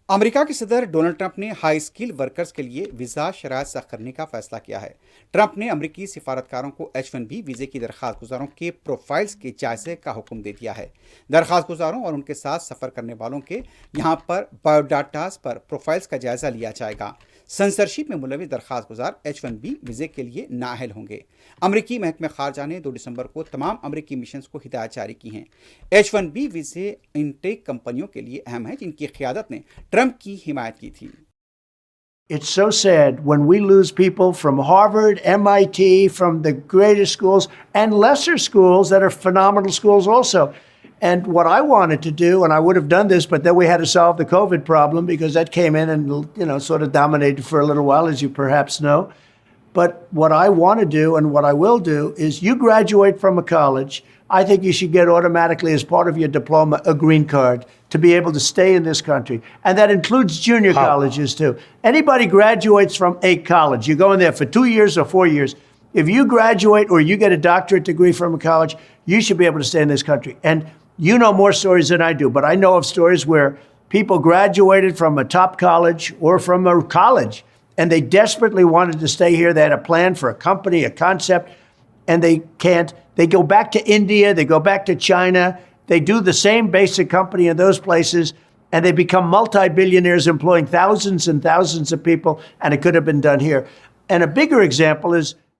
America के सदर Donald Trump ने हाई स्किल वर्कर्स के लिए वीजा शराइत सख्त करने का फैसला किया है। ट्रंप ने अमेरिकी सिफारतकारों को H-1B वीजे की दरखास्त गुजारों के प्रोफाइल्स के जायजे का हुक्म दे दिया है। दरखास्त गुजारों और उनके साथ सफर करने वालों के यहां पर बायोडाटास पर प्रोफाइल्स का जायजा लिया जाएगा। सेंसरशिप में मुलविस दरखास्त गुजार H-1B वीजे के लिए नाअहल होंगे। अमरीकी महकमे खारजा ने 2 दिसंबर को तमाम अमरीकी मिशन को हिदायत जारी की हैं। H-1B वीजे इनटेक कंपनियों के लिए अहम है जिनकी क़ियादत ने ट्रंप की हिमायत की थी। It's so sad when we lose people from Harvard, MIT, from the greatest schools and lesser schools that are phenomenal schools also. And what I wanted to do, and I would have done this, but then we had to solve the COVID problem because that came in and, sort of dominated for a little while, as you perhaps know. But what I want to do and what I will do is you graduate from a college, I think you should get automatically as part of your diploma a green card to be able to stay in this country. And that includes junior colleges too. Anybody graduates from a college, you go in there for 2 years or 4 years. If you graduate or you get a doctorate degree from a college, you should be able to stay in this country. And you know more stories than I do, but I know of stories where people graduated from a top college or from a college and they desperately wanted to stay here. They had a plan for a company, a concept, and they can't. They go back to India, they go back to China, they do the same basic company in those places, and they become multi-billionaires employing thousands and thousands of people, and it could have been done here. And a bigger example is